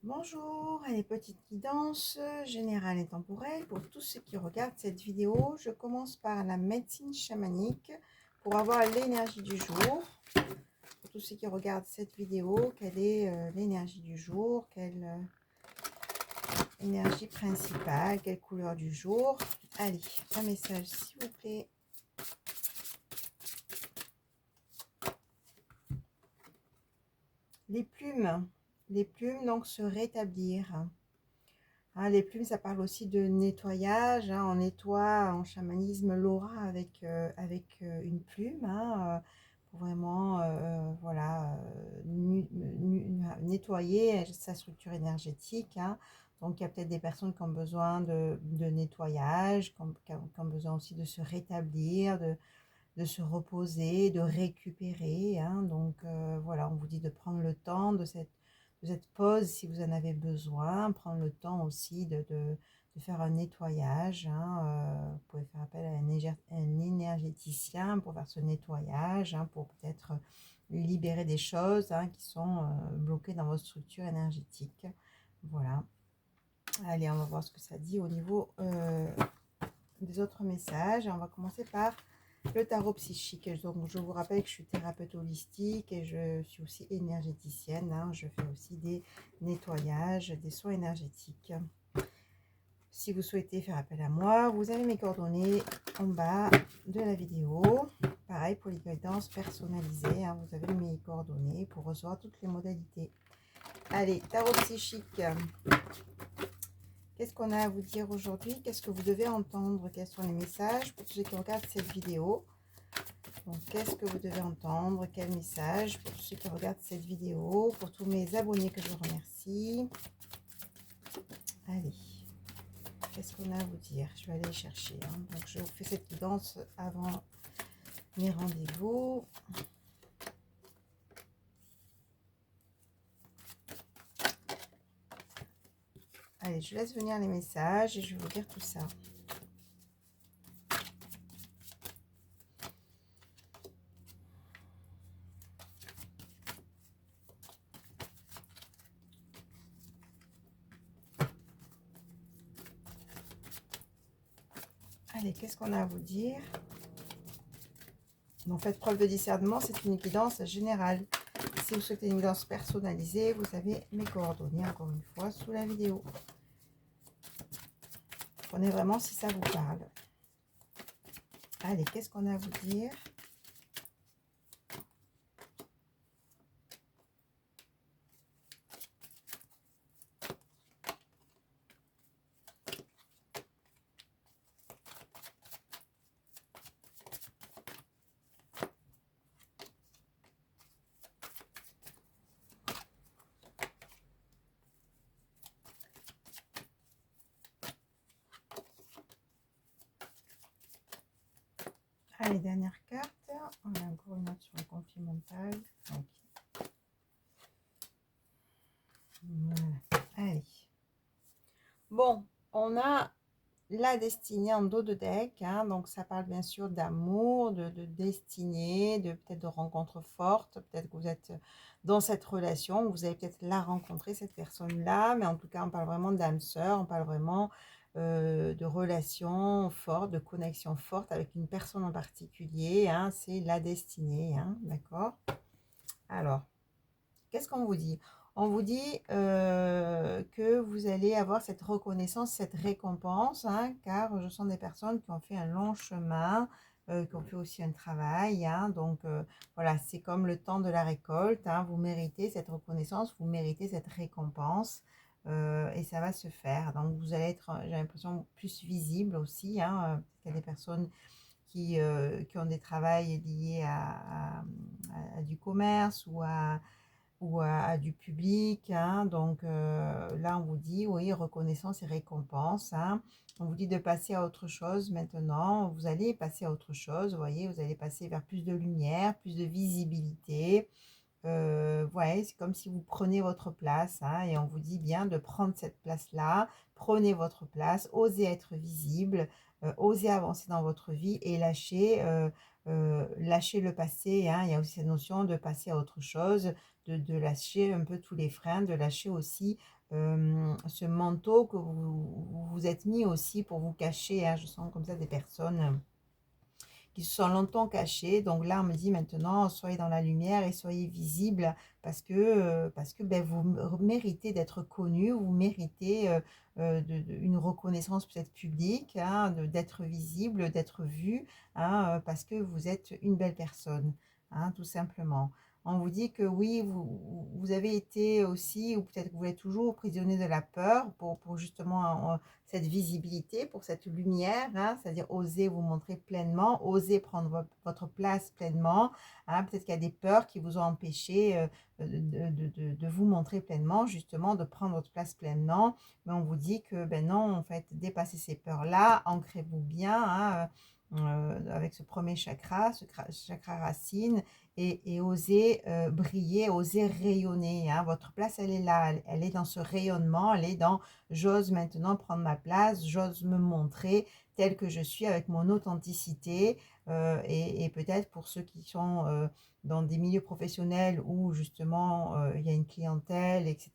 Bonjour, allez, petite guidance générale et temporelle pour tous ceux qui regardent cette vidéo. Je commence par la médecine chamanique pour avoir l'énergie du jour. Pour tous ceux qui regardent cette vidéo, quelle est l'énergie du jour, quelle énergie principale, quelle couleur du jour. Allez, un message s'il vous plaît. Les plumes donc se rétablir. Hein, les plumes, ça parle aussi de nettoyage. Hein, on nettoie en chamanisme l'aura avec une plume, hein, pour vraiment voilà, nettoyer sa structure énergétique. Hein. Donc, il y a peut-être des personnes qui ont besoin de nettoyage, qui ont besoin aussi de se rétablir, de se reposer, de récupérer. Hein. Donc, voilà, on vous dit de prendre le temps de cette pause si vous en avez besoin, prendre le temps aussi de faire un nettoyage. Hein. Vous pouvez faire appel à un énergéticien pour faire ce nettoyage, hein, pour peut-être libérer des choses, hein, qui sont bloquées dans votre structure énergétique. Voilà. Allez, on va voir ce que ça dit au niveau des autres messages. On va commencer par le tarot psychique. Donc, je vous rappelle que je suis thérapeute holistique et je suis aussi énergéticienne. Hein. Je fais aussi des nettoyages, des soins énergétiques. Si vous souhaitez faire appel à moi, vous avez mes coordonnées en bas de la vidéo. Pareil pour les guidances personnalisées. Hein. Vous avez mes coordonnées pour recevoir toutes les modalités. Allez, tarot psychique. Qu'est-ce qu'on a à vous dire aujourd'hui? Qu'est-ce que vous devez entendre? Quels sont les messages pour ceux qui regardent cette vidéo? Donc, qu'est-ce que vous devez entendre? Quel message pour ceux qui regardent cette vidéo? Pour tous mes abonnés que je remercie. Allez, qu'est-ce qu'on a à vous dire? Je vais aller chercher. Hein. Donc, je vous fais cette guidance avant mes rendez-vous. Allez, je laisse venir les messages et je vais vous dire tout ça. Allez, qu'est-ce qu'on a à vous dire? Donc, faites preuve de discernement, c'est une guidance générale. Si vous souhaitez une guidance personnalisée, vous avez mes coordonnées, encore une fois, sous la vidéo. Prenez vraiment si ça vous parle. Allez, qu'est-ce qu'on a à vous dire? Allez, dernière carte. On a encore une autre sur le conflit mental. Okay. Voilà. Allez. Bon, on a la destinée en dos de deck. Hein, donc, ça parle bien sûr d'amour, de destinée, de peut-être de rencontres fortes. Peut-être que vous êtes dans cette relation. Vous allez peut-être la rencontrer, cette personne-là. Mais en tout cas, on parle vraiment d'âme sœur. On parle vraiment de relations fortes, de connexion forte avec une personne en particulier. Hein, c'est la destinée. Hein, d'accord? Alors, qu'est-ce qu'on vous dit? On vous dit que vous allez avoir cette reconnaissance, cette récompense, hein, car je sens des personnes qui ont fait un long chemin, qui ont fait aussi un travail. Hein, donc, voilà, c'est comme le temps de la récolte. Hein, vous méritez cette reconnaissance, vous méritez cette récompense. Et ça va se faire. Donc, vous allez être, j'ai l'impression, plus visible aussi. Hein, il y a des personnes qui ont des travails liés à du commerce ou à du public. Hein. Donc là, on vous dit, oui, reconnaissance et récompense. Hein. On vous dit de passer à autre chose maintenant. Vous allez passer à autre chose, vous voyez, vous allez passer vers plus de lumière, plus de visibilité. Ouais, c'est comme si vous prenez votre place, hein, et on vous dit bien de prendre cette place-là. Prenez votre place, osez être visible, osez avancer dans votre vie et lâcher lâcher le passé, hein. Il y a aussi cette notion de passer à autre chose, de lâcher un peu tous les freins, de lâcher aussi ce manteau que vous vous êtes mis aussi pour vous cacher, hein. Je sens comme ça des personnes qui se sont longtemps cachés. Donc là, on me dit maintenant, soyez dans la lumière et soyez visible parce que ben, vous méritez d'être connu, vous méritez une reconnaissance peut-être publique, hein, d'être visible, d'être vu, hein, parce que vous êtes une belle personne, hein, tout simplement. On vous dit que oui, vous avez été aussi, ou peut-être que vous êtes toujours prisonnier de la peur pour justement cette visibilité, pour cette lumière, hein, c'est-à-dire oser vous montrer pleinement, oser prendre votre place pleinement, hein. Peut-être qu'il y a des peurs qui vous ont empêché de vous montrer pleinement, justement, de prendre votre place pleinement. Mais on vous dit que, ben non, en fait, dépassez ces peurs-là, ancrez-vous bien, hein, avec ce premier chakra, ce chakra racine, et oser briller, oser rayonner, hein. Votre place, elle est là, elle est dans ce rayonnement, elle est dans j'ose maintenant prendre ma place, j'ose me montrer telle que je suis avec mon authenticité. Et peut-être pour ceux qui sont dans des milieux professionnels où justement il y a une clientèle, etc.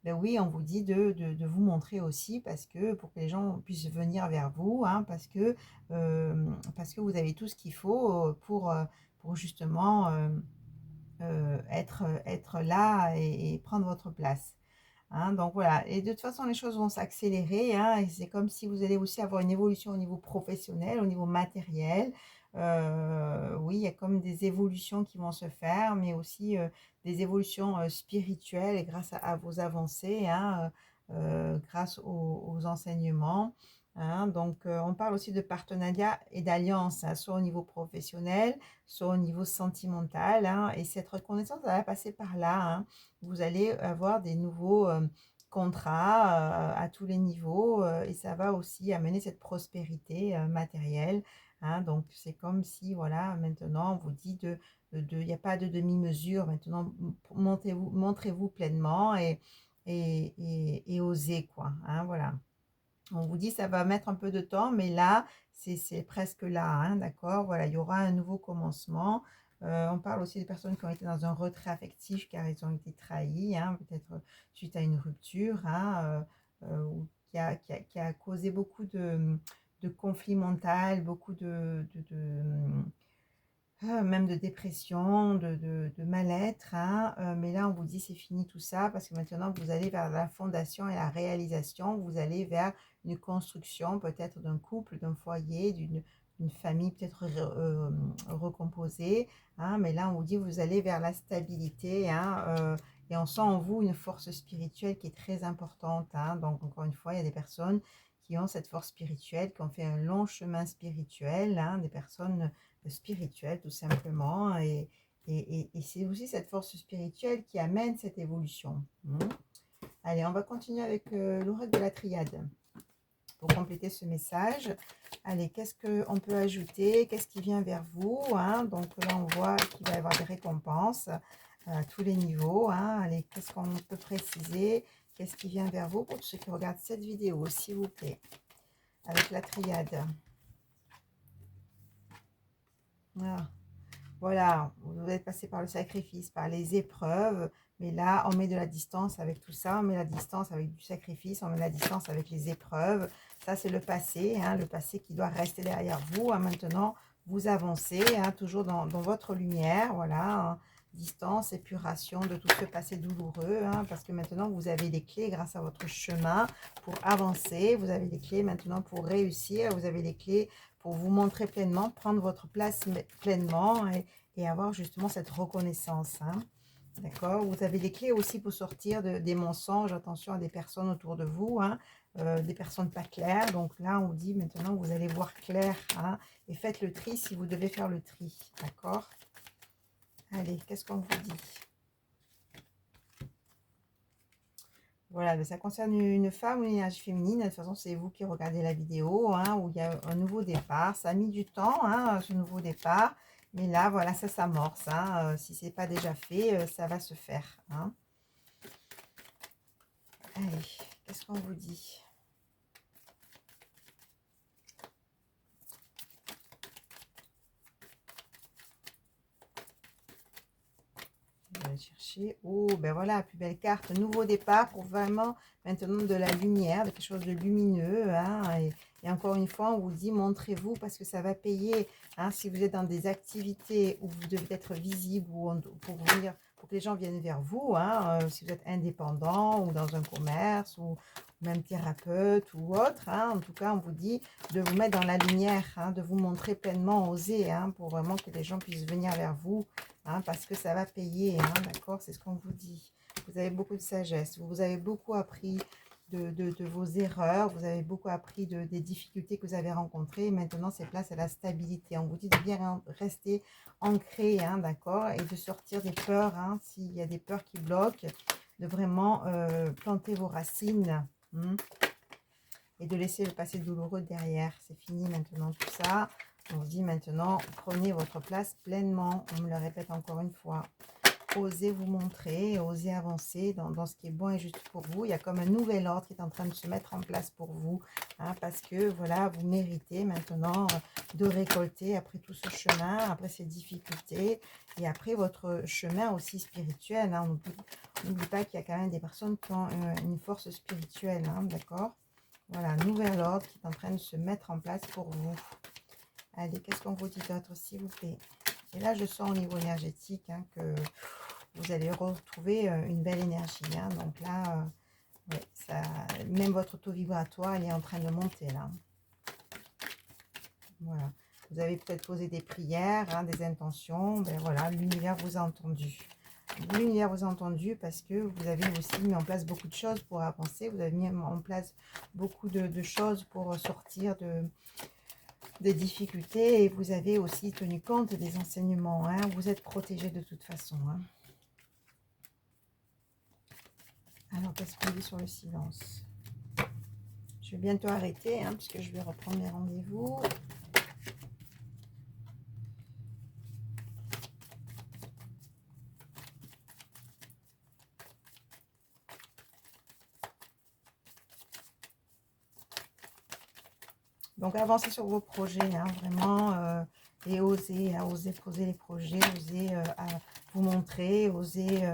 Ben oui, on vous dit de vous montrer aussi parce que pour que les gens puissent venir vers vous, hein, parce que vous avez tout ce qu'il faut pour justement être là et prendre votre place. Hein, donc voilà, et de toute façon, les choses vont s'accélérer, hein, et c'est comme si vous allez aussi avoir une évolution au niveau professionnel, au niveau matériel. Oui, il y a comme des évolutions qui vont se faire, mais aussi des évolutions spirituelles grâce à vos avancées, hein, grâce aux enseignements. Hein. Donc, on parle aussi de partenariat et d'alliance, hein, soit au niveau professionnel, soit au niveau sentimental, hein, et cette reconnaissance, elle va passer par là, hein. Vous allez avoir des nouveaux contrats à tous les niveaux et ça va aussi amener cette prospérité matérielle, hein. Donc, c'est comme si, voilà, maintenant, on vous dit il n'y a pas de demi-mesure. Maintenant, montrez-vous pleinement et osez, quoi, hein, voilà. On vous dit ça va mettre un peu de temps, mais là, c'est presque là, hein, d'accord? Voilà, il y aura un nouveau commencement. On parle aussi des personnes qui ont été dans un retrait affectif car ils ont été trahis, hein, peut-être suite à une rupture, hein, ou qui a causé beaucoup de conflits mentaux, beaucoup même de dépression, de mal-être, hein, mais là, on vous dit c'est fini tout ça parce que maintenant, vous allez vers la fondation et la réalisation. Vous allez vers une construction peut-être d'un couple, d'un foyer, d'une famille peut-être recomposée, hein, mais là, on vous dit vous allez vers la stabilité, hein, et on sent en vous une force spirituelle qui est très importante, hein. Donc, encore une fois, il y a des personnes qui ont cette force spirituelle, qui ont fait un long chemin spirituel, hein, des personnes spirituelle tout simplement et c'est aussi cette force spirituelle qui amène cette évolution. Allez, on va continuer avec l'oracle de la triade pour compléter ce message. Allez, qu'est-ce qu'on peut ajouter? Qu'est-ce qui vient vers vous, hein? Donc là, on voit qu'il va y avoir des récompenses à tous les niveaux, hein. Allez, qu'est-ce qu'on peut préciser? Qu'est-ce qui vient vers vous pour tous ceux qui regardent cette vidéo, s'il vous plaît, avec la triade? Voilà. Voilà, vous êtes passé par le sacrifice, par les épreuves, mais là, on met de la distance avec tout ça, on met la distance avec du sacrifice, on met la distance avec les épreuves. Ça, c'est le passé, hein, le passé qui doit rester derrière vous, hein. Maintenant, vous avancez, hein, toujours dans votre lumière, voilà, hein. Distance, épuration de tout ce passé douloureux, hein, parce que maintenant, vous avez les clés grâce à votre chemin pour avancer, vous avez les clés maintenant pour réussir, vous avez les clés pour vous montrer pleinement, prendre votre place pleinement et avoir justement cette reconnaissance, hein. D'accord? Vous avez des clés aussi pour sortir des mensonges. Attention à des personnes autour de vous, hein, des personnes pas claires. Donc là, on vous dit maintenant, vous allez voir clair, hein, et faites le tri si vous devez faire le tri. D'accord? Allez, qu'est-ce qu'on vous dit? Voilà, mais ça concerne une femme ou une énergie féminine. De toute façon, c'est vous qui regardez la vidéo, hein, où il y a un nouveau départ. Ça a mis du temps, hein, ce nouveau départ. Mais là, voilà, ça s'amorce, hein. Si ce n'est pas déjà fait, ça va se faire, hein. Allez, qu'est-ce qu'on vous dit? chercher. Oh, ben voilà, plus belle carte. Nouveau départ pour vraiment maintenant de la lumière, de quelque chose de lumineux. Hein, et encore une fois, on vous dit, montrez-vous parce que ça va payer. Hein, si vous êtes dans des activités où vous devez être visible ou pour que les gens viennent vers vous, hein, si vous êtes indépendant ou dans un commerce ou même thérapeute ou autre, hein, en tout cas, on vous dit de vous mettre dans la lumière, hein, de vous montrer pleinement, oser, hein, pour vraiment que les gens puissent venir vers vous, hein, parce que ça va payer, hein, d'accord, c'est ce qu'on vous dit. Vous avez beaucoup de sagesse, vous avez beaucoup appris de vos erreurs, vous avez beaucoup appris des difficultés que vous avez rencontrées, et maintenant c'est place à la stabilité. On vous dit de bien rester ancré, hein, d'accord, et de sortir des peurs, hein, s'il y a des peurs qui bloquent, de vraiment planter vos racines, et de laisser le passé douloureux derrière. C'est fini maintenant tout ça. On se dit maintenant, prenez votre place pleinement. On me le répète encore une fois. Osez vous montrer, osez avancer dans ce qui est bon et juste pour vous. Il y a comme un nouvel ordre qui est en train de se mettre en place pour vous. Hein, parce que voilà, vous méritez maintenant de récolter après tout ce chemin, après ces difficultés. Et après votre chemin aussi spirituel. Hein. N'oublie pas qu'il y a quand même des personnes qui ont une force spirituelle. Hein, d'accord ? Voilà, nouvel ordre qui est en train de se mettre en place pour vous. Allez, qu'est-ce qu'on vous dit d'autre, s'il vous plaît? Et là, je sens au niveau énergétique, hein, que vous allez retrouver une belle énergie. Hein. Donc là, ouais, ça, même votre taux vibratoire, il est en train de monter là. Voilà. Vous avez peut-être posé des prières, hein, des intentions. Ben voilà, l'univers vous a entendu. L'univers vous a entendu parce que vous avez aussi mis en place beaucoup de choses pour avancer. Vous avez mis en place beaucoup de choses pour sortir des difficultés. Et vous avez aussi tenu compte des enseignements. Hein. Vous êtes protégé de toute façon. Hein. Alors, qu'est-ce qu'on dit sur le silence? Je vais bientôt arrêter, hein, puisque je vais reprendre mes rendez-vous. Donc, avancez sur vos projets, hein, vraiment, et osez, hein, osez poser les projets, osez vous montrer, osez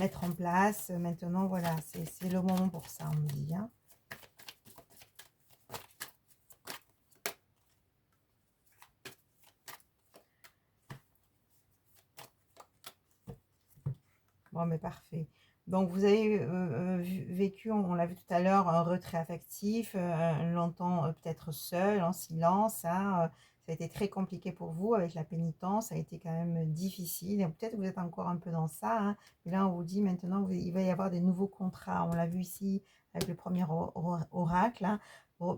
mettre en place. Maintenant, voilà, c'est le moment pour ça, on me dit. Hein. Bon, mais parfait. Donc, vous avez vécu, on l'a vu tout à l'heure, un retrait affectif, longtemps peut-être seul, en silence. Hein, ça a été très compliqué pour vous avec la pénitence, ça a été quand même difficile. Et peut-être que vous êtes encore un peu dans ça. Hein, mais là, on vous dit maintenant, il va y avoir des nouveaux contrats. On l'a vu ici avec le premier oracle. Hein,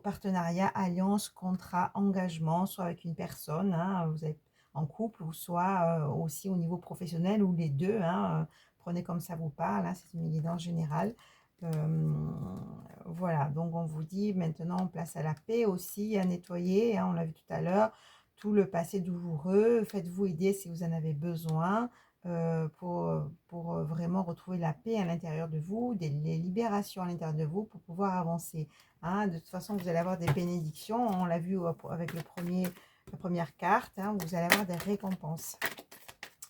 partenariat, alliance, contrat, engagement, soit avec une personne, hein, vous êtes en couple, ou soit aussi au niveau professionnel, ou les deux. Hein, prenez comme ça vous parle, hein, c'est une guidance générale. Voilà, donc on vous dit maintenant on place à la paix aussi, à nettoyer, hein, on l'a vu tout à l'heure, tout le passé douloureux, faites-vous aider si vous en avez besoin pour vraiment retrouver la paix à l'intérieur de vous, les libérations à l'intérieur de vous pour pouvoir avancer. Hein. De toute façon, vous allez avoir des bénédictions, on l'a vu avec la première carte, hein, vous allez avoir des récompenses.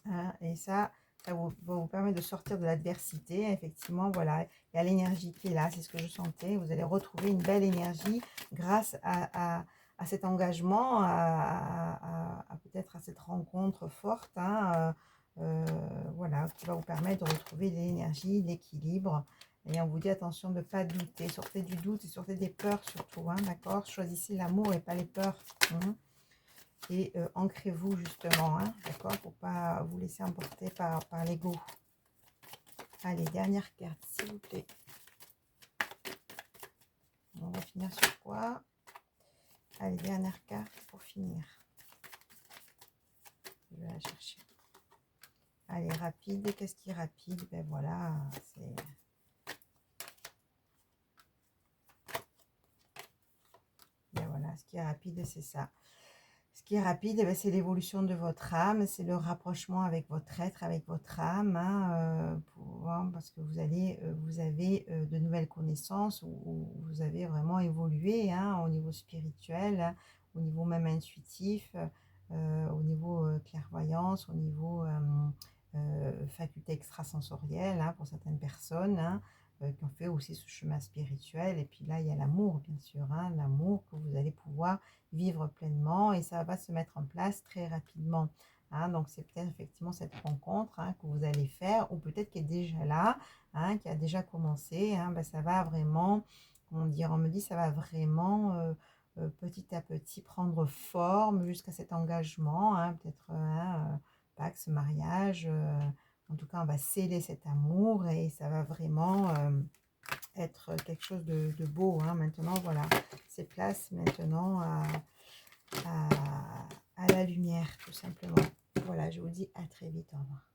Hein, et ça va vous permettre de sortir de l'adversité. Effectivement, voilà, il y a l'énergie qui est là, c'est ce que je sentais. Vous allez retrouver une belle énergie grâce à cet engagement, peut-être à cette rencontre forte. Hein, voilà, qui va vous permettre de retrouver l'énergie, l'équilibre. Et on vous dit attention de ne pas douter. Sortez du doute et sortez des peurs surtout. Hein, d'accord? Choisissez l'amour et pas les peurs. Hein. Et ancrez-vous justement, hein, d'accord, pour ne pas vous laisser emporter par l'ego. Allez, dernière carte, s'il vous plaît. On va finir sur quoi? Allez, dernière carte pour finir. Je vais la chercher. Allez, rapide. Qu'est-ce qui est rapide? Ben voilà, c'est... Ben voilà, ce qui est rapide, c'est ça. Ce qui est rapide, eh c'est l'évolution de votre âme, c'est le rapprochement avec votre être, avec votre âme, hein, parce que vous avez de nouvelles connaissances, où vous avez vraiment évolué, hein, au niveau spirituel, hein, au niveau même intuitif, au niveau clairvoyance, au niveau facultés extrasensorielles pour certaines personnes qui ont fait aussi ce chemin spirituel. Et puis là, il y a l'amour, bien sûr, l'amour que vous allez pouvoir vivre pleinement et ça va se mettre en place très rapidement. Donc, c'est peut-être effectivement cette rencontre que vous allez faire ou peut-être qui est déjà là, qui a déjà commencé. Ça va vraiment, comment dire, on me dit, ça va vraiment petit à petit prendre forme jusqu'à cet engagement, peut-être Pax, mariage. En tout cas, on va sceller cet amour et ça va vraiment être quelque chose de beau. Maintenant, voilà, c'est place maintenant à, à la lumière, tout simplement. Voilà, je vous dis à très vite. Au revoir.